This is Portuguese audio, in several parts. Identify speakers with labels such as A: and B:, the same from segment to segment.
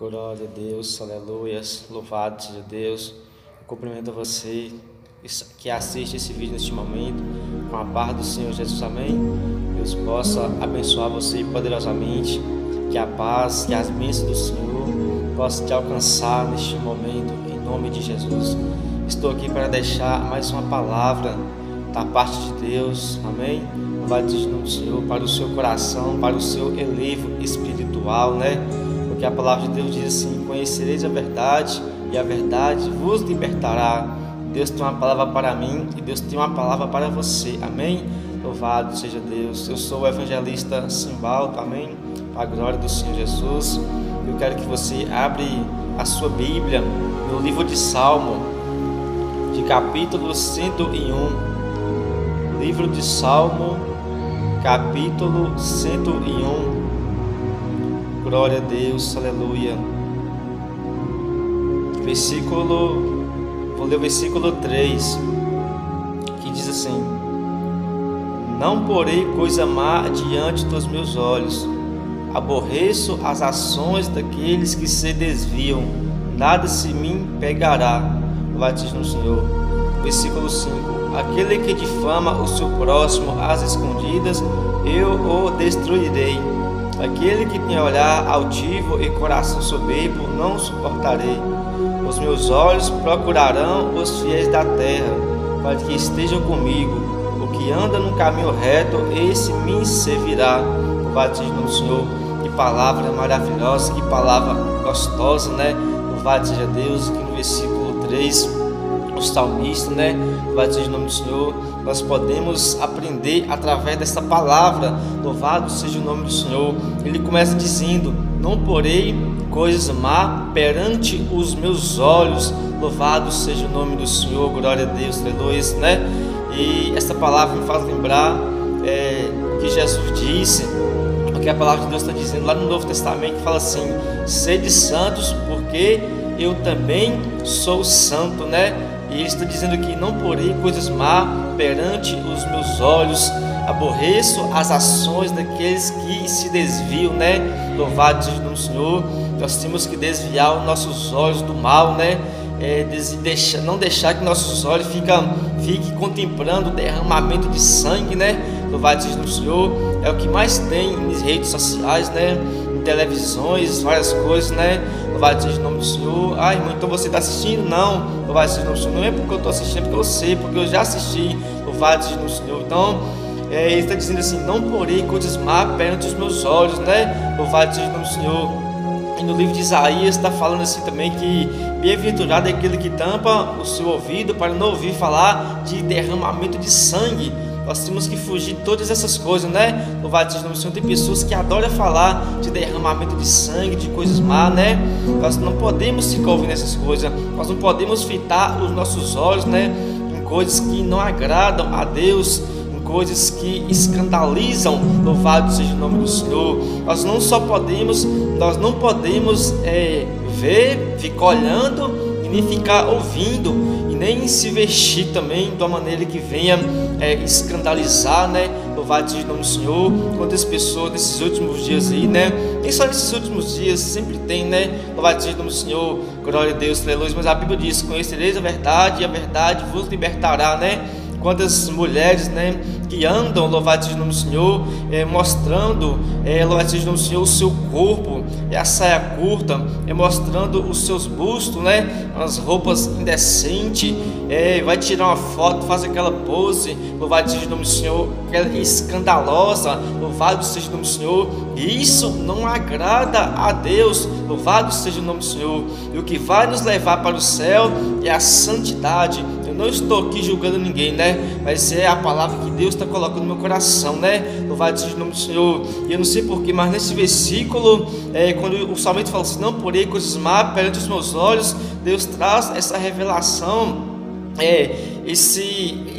A: Glória a Deus, aleluias, louvado seja Deus. Eu cumprimento a você que assiste esse vídeo neste momento, com a paz do Senhor Jesus, amém? Deus possa abençoar você poderosamente, que a paz, que as bênçãos do Senhor possam te alcançar neste momento, em nome de Jesus. Estou aqui para deixar mais uma palavra da parte de Deus, amém? Louvado seja o nome do Senhor, para o seu coração, para o seu elevo espiritual, né? Porque a palavra de Deus diz assim: conhecereis a verdade e a verdade vos libertará. Deus tem uma palavra para mim e Deus tem uma palavra para você, amém? Louvado seja Deus. Eu sou o evangelista Simbaldo, amém? Para a glória do Senhor Jesus. Eu quero que você abra a sua Bíblia no livro de Salmo, de capítulo 101. Livro de Salmo, capítulo 101. Glória a Deus, aleluia. Vou ler o versículo 3, que diz assim: não porei coisa má diante dos meus olhos, aborreço as ações daqueles que se desviam, nada se me pegará. Louvado seja o Senhor. Versículo 5: aquele que difama o seu próximo às escondidas, eu o destruirei. Aquele que tem olhar altivo e coração soberbo, não suportarei. Os meus olhos procurarão os fiéis da terra, para que estejam comigo. O que anda no caminho reto, esse me servirá. Louvado seja o Senhor. Que palavra maravilhosa, que palavra gostosa, né? Louvado seja Deus. Aqui no versículo 3, o salmista, né? Louvado seja o nome do Senhor. Nós podemos aprender através dessa palavra. Louvado seja o nome do Senhor. Ele começa dizendo: não porei coisas má perante os meus olhos. Louvado seja o nome do Senhor. Glória a Deus, aleluia, né? E essa palavra me faz lembrar que Jesus disse, porque a palavra de Deus está dizendo lá no Novo Testamento, que fala assim: sede santos, porque eu também sou santo, né? E ele está dizendo aqui: não porei coisas má perante os meus olhos, aborreço as ações daqueles que se desviam, né? Louvado seja o nome do Senhor. Nós temos que desviar os nossos olhos do mal, né? Não deixar que nossos olhos fiquem contemplando o derramamento de sangue, né? Louvado seja o nome do Senhor. É o que mais tem nas redes sociais, né? Em televisões, várias coisas, né? Louvado seja o nome do Senhor. Ah, irmão, então você está assistindo? Não. Louvado seja o nome do Senhor. Não é porque eu estou assistindo, é porque eu sei, porque eu já assisti. Louvado seja o nome do Senhor. Então, ele está dizendo assim: não porei coisas má perante os meus olhos, né? Louvado seja o nome do Senhor. E no livro de Isaías está falando assim também que bem-aventurado é aquele que tampa o seu ouvido para não ouvir falar de derramamento de sangue. Nós temos que fugir de todas essas coisas, né? Louvado seja o nome do Senhor. Tem pessoas que adoram falar de derramamento de sangue, de coisas má, né? Nós não podemos ficar ouvindo essas coisas. Nós não podemos fitar os nossos olhos, né, em coisas que não agradam a Deus, em coisas que escandalizam. Louvado seja o nome do Senhor. Nós não podemos ver, ficar olhando e nem ficar ouvindo, e nem se vestir também de uma maneira que venha escandalizar, né? Louvado seja o nome do Senhor. Quantas pessoas nesses últimos dias aí, né? Nem só nesses últimos dias, sempre tem, né? Louvado seja o nome do Senhor. Glória a Deus, aleluia. Mas a Bíblia diz: conhecereis a verdade e a verdade vos libertará, né? Quantas mulheres, né, que andam, louvado seja o nome do Senhor, mostrando, louvado seja o nome do Senhor, o seu corpo, a saia curta, mostrando os seus bustos, né, as roupas indecentes, vai tirar uma foto, faz aquela pose, louvado seja o nome do Senhor, aquela escandalosa, louvado seja o nome do Senhor. E isso não agrada a Deus. Louvado seja o nome do Senhor. E o que vai nos levar para o céu é a santidade. Eu não estou aqui julgando ninguém, né? Mas é a palavra que Deus está colocando no meu coração, né? Louvado seja o nome do Senhor. E eu não sei porquê, mas nesse versículo, quando o salmista fala assim: não porei coisas má perante os meus olhos, Deus traz essa revelação,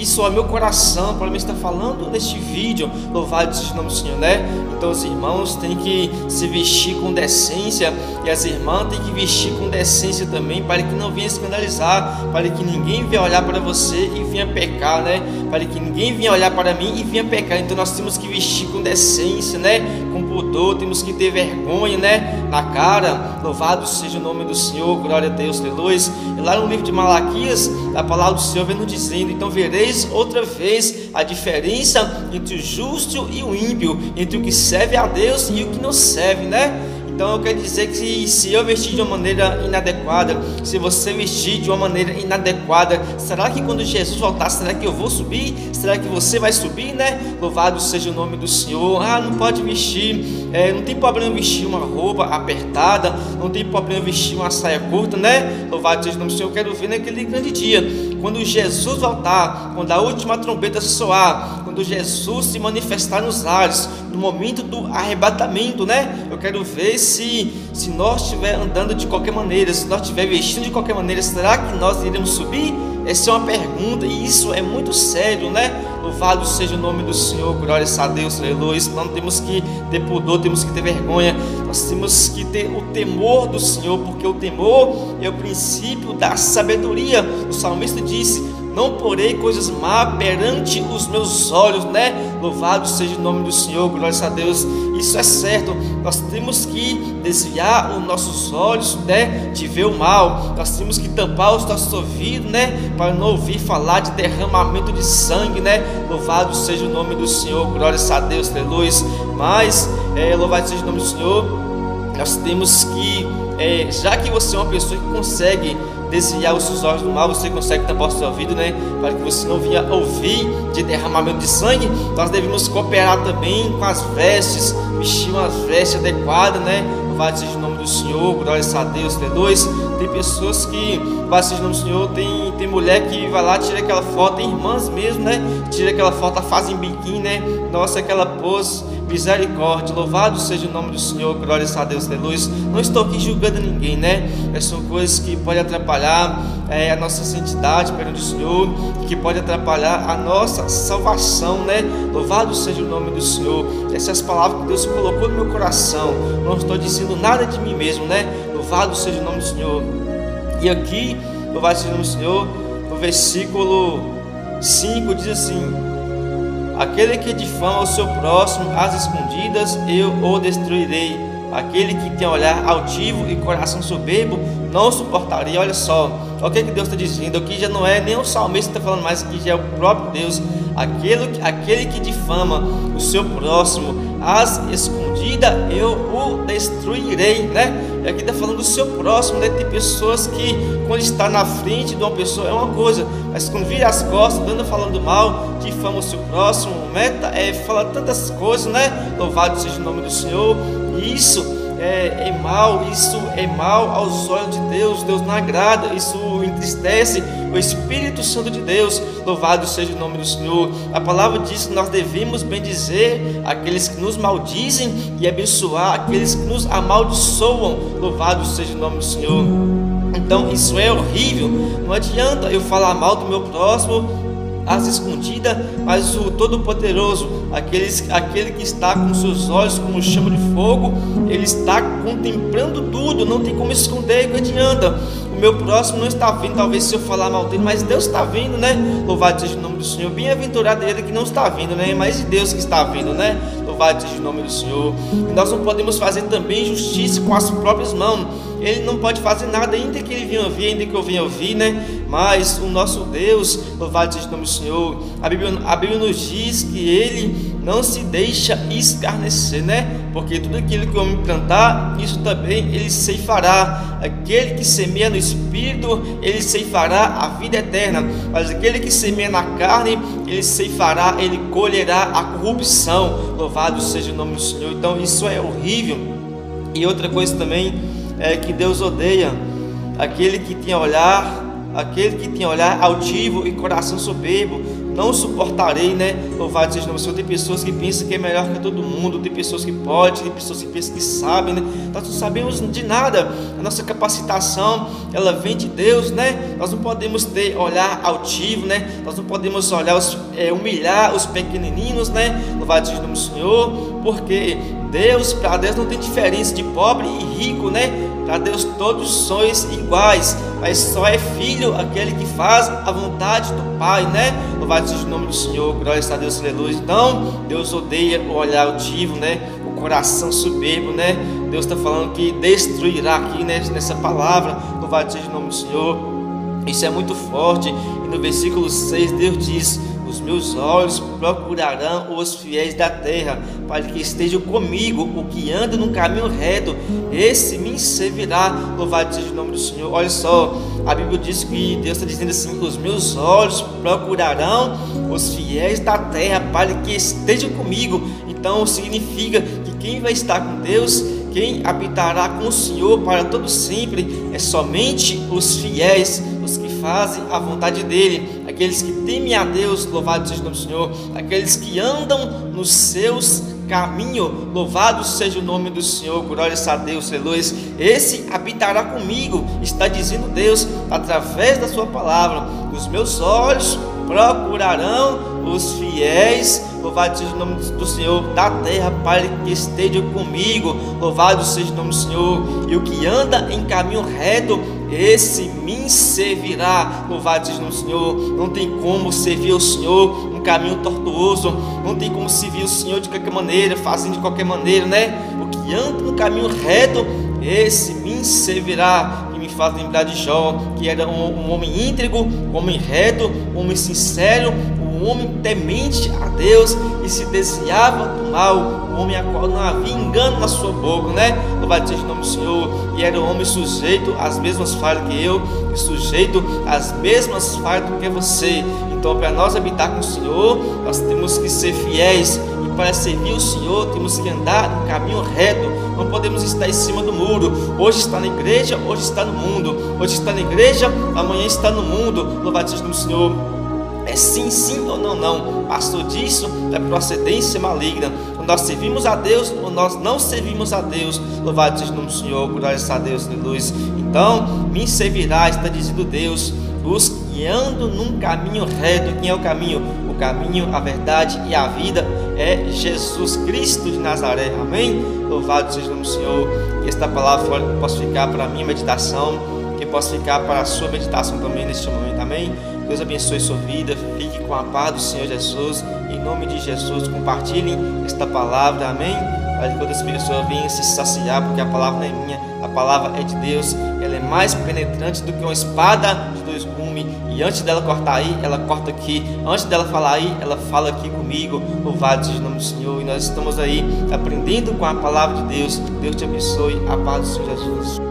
A: isso é meu coração, para mim está falando neste vídeo. Louvado seja o nome do Senhor, né? Então os irmãos têm que se vestir com decência, e as irmãs têm que vestir com decência também, para que não venha escandalizar, para que ninguém venha olhar para você e venha pecar, né? Para que ninguém venha olhar para mim e venha pecar. Então nós temos que vestir com decência, né? Com pudor, temos que ter vergonha, né? Na cara. Louvado seja o nome do Senhor, glória a Deus, aleluia. E lá no livro de Malaquias, a palavra do Senhor vem nos dizendo: então vereis outra vez a diferença entre o justo e o ímpio, entre o que serve a Deus e o que não serve, né? Então eu quero dizer que se eu vestir de uma maneira inadequada, se você vestir de uma maneira inadequada, será que quando Jesus voltar, será que eu vou subir? Será que você vai subir, né? Louvado seja o nome do Senhor. Não pode vestir, não tem problema vestir uma roupa apertada, não tem problema vestir uma saia curta, né? Louvado seja o nome do Senhor. Eu quero ver naquele grande dia, quando Jesus voltar, quando a última trombeta soar, quando Jesus se manifestar nos ares, no momento do arrebatamento, né? Eu quero ver se nós estiver andando de qualquer maneira, se nós estiver vestindo de qualquer maneira, será que nós iremos subir? Essa é uma pergunta, e isso é muito sério, né? Louvado seja o nome do Senhor, glória a Deus, aleluia. Não temos que ter pudor, temos que ter vergonha, nós temos que ter o temor do Senhor, porque o temor é o princípio da sabedoria. O salmista disse: não porei coisas má perante os meus olhos, né? Louvado seja o nome do Senhor, glória a Deus. Isso é certo, nós temos que desviar os nossos olhos, né, de ver o mal. Nós temos que tampar os nossos ouvidos, né, para não ouvir falar de derramamento de sangue, né? Louvado seja o nome do Senhor, glória a Deus, aleluia. Mas, louvado seja o nome do Senhor, nós temos que, já que você é uma pessoa que consegue desviar os seus olhos do mal, você consegue tampar o seu ouvido, né, para que você não venha ouvir de derramamento de sangue, nós devemos cooperar também com as vestes, vestir umas vestes adequadas, né? Louvado seja o nome do Senhor, glória a Deus, aleluia. Tem pessoas que, louvado seja o nome do Senhor, tem mulher que vai lá, tira aquela foto, tem irmãs mesmo, né, tira aquela foto, fazem biquíni, né, nossa, aquela pose, misericórdia. Louvado seja o nome do Senhor, glória a Deus, aleluia. Não estou aqui julgando ninguém, né? São coisas que podem atrapalhar a nossa santidade perante o Senhor, que pode atrapalhar a nossa salvação, né? Louvado seja o nome do Senhor. Essas são as palavras que Deus colocou no meu coração. Não estou dizendo nada de mim mesmo, né? Louvado seja o nome do Senhor. E aqui, louvado seja o nome do Senhor, no versículo 5 diz assim: aquele que difama o seu próximo às escondidas, eu o destruirei. Aquele que tem olhar altivo e coração soberbo, não suportarei. Olha só, o que Deus está dizendo aqui, já não é nem o salmista que está falando mais, aqui já é o próprio Deus. Aquele que difama o seu próximo às escondidas, eu o destruirei, né? E aqui está falando do seu próximo, né? Tem pessoas que, quando está na frente de uma pessoa é uma coisa, mas quando vira as costas, andando falando mal, difama o seu próximo, fala tantas coisas, né? Louvado seja o nome do Senhor. Isso é mal aos olhos de Deus. Deus não agrada, isso entristece o Espírito Santo de Deus. Louvado seja o nome do Senhor. A palavra diz que nós devemos bendizer aqueles que nos maldizem e abençoar aqueles que nos amaldiçoam. Louvado seja o nome do Senhor. Então isso é horrível. Não adianta eu falar mal do meu próximo às escondidas, mas o Todo-Poderoso, aquele que está com seus olhos como chama de fogo, ele está contemplando tudo, não tem como esconder. Não adianta, o meu próximo não está vendo, talvez se eu falar mal dele, mas Deus está vendo, né? Louvado seja o nome do Senhor. Bem-aventurado ele que não está vendo, né? Mas de Deus que está vendo, né? Louvado seja o nome do Senhor. E nós não podemos fazer também justiça com as próprias mãos. Ele não pode fazer nada, ainda que ele venha ouvir, ainda que eu venha ouvir, né? Mas o nosso Deus, louvado seja o nome do Senhor, a Bíblia nos diz que ele não se deixa escarnecer, né? Porque tudo aquilo que o homem plantar, isso também ele ceifará. Aquele que semeia no Espírito, ele ceifará a vida eterna. Mas aquele que semeia na carne, ele ceifará, ele colherá a corrupção. Louvado seja o nome do Senhor. Então isso é horrível. E outra coisa também é que Deus odeia aquele que tem olhar altivo e coração soberbo. não suportarei, né? Louvado seja o nome do Senhor. Tem pessoas que pensam que é melhor que todo mundo, tem pessoas que podem, tem pessoas que pensam que sabem, né? Nós não sabemos de nada. A nossa capacitação, ela vem de Deus, né? Nós não podemos ter olhar altivo, né? Nós não podemos humilhar os pequenininhos, né? Louvado seja o nome do Senhor, porque para Deus não tem diferença de pobre e rico, né? Para Deus todos sois iguais, mas só é filho aquele que faz a vontade do Pai, né? Louvado seja o nome do Senhor, glória a Deus, aleluia. Então, Deus odeia o olhar altivo, né? O coração soberbo, né? Deus está falando que destruirá aqui, né? Nessa palavra, louvado seja o nome do Senhor. Isso é muito forte. E no versículo 6, Deus diz: os meus olhos procurarão os fiéis da terra, para que estejam comigo. O que anda no caminho reto, esse me servirá. Louvado seja o nome do Senhor. Olha só, a Bíblia diz que Deus está dizendo assim: os meus olhos procurarão os fiéis da terra, para que estejam comigo. Então significa que quem vai estar com Deus, quem habitará com o Senhor para todo sempre, é somente os fiéis, os que fazem a vontade dele, aqueles que temem a Deus. Louvado seja o nome do Senhor. Aqueles que andam nos seus caminhos, louvado seja o nome do Senhor, glória a Deus, aleluia. Esse habitará comigo, está dizendo Deus através da sua palavra. Os meus olhos procurarão os fiéis, louvado seja o nome do Senhor, da terra, para que estejam comigo. Louvado seja o nome do Senhor. E o que anda em caminho reto, esse me servirá. Louvado seja o nome do Senhor. Não tem como servir o Senhor um caminho tortuoso, não tem como servir o Senhor de qualquer maneira, fazendo de qualquer maneira, né? O que anda no caminho reto, esse me servirá. E me faz lembrar de Jó, que era um homem íntegro, um homem reto, um homem sincero, um homem temente a Deus e se desviava do mal, um homem a qual não havia engano na sua boca, né? Louvado seja o nome do Senhor. E era um homem sujeito às mesmas falhas que eu, e sujeito às mesmas falhas do que você. Então, para nós habitar com o Senhor, nós temos que ser fiéis, e para servir o Senhor temos que andar no caminho reto. Não podemos estar em cima do muro. Hoje está na igreja, hoje está no mundo. Hoje está na igreja, amanhã está no mundo. Louvado seja o nome do Senhor. É sim, sim ou não, não. Pastor disso é procedência maligna. Nós servimos a Deus ou nós não servimos a Deus. Louvado seja o nome do Senhor, glória a Deus, luz. Então, me servirá, está dizendo Deus, os que andam num caminho reto. Quem é o caminho? O caminho, a verdade e a vida é Jesus Cristo de Nazaré. Amém? Louvado seja o nome do Senhor. Que esta palavra possa ficar para a minha meditação, que possa ficar para a sua meditação também neste momento. Amém? Deus abençoe sua vida, fique com a paz do Senhor Jesus, em nome de Jesus. Compartilhem esta palavra, amém? Para que outras pessoas venham se saciar, porque a palavra não é minha, a palavra é de Deus. Ela é mais penetrante do que uma espada de dois gumes, e antes dela cortar aí, ela corta aqui, antes dela falar aí, ela fala aqui comigo. Louvado seja o nome do Senhor. E nós estamos aí aprendendo com a palavra de Deus. Deus te abençoe, a paz do Senhor Jesus.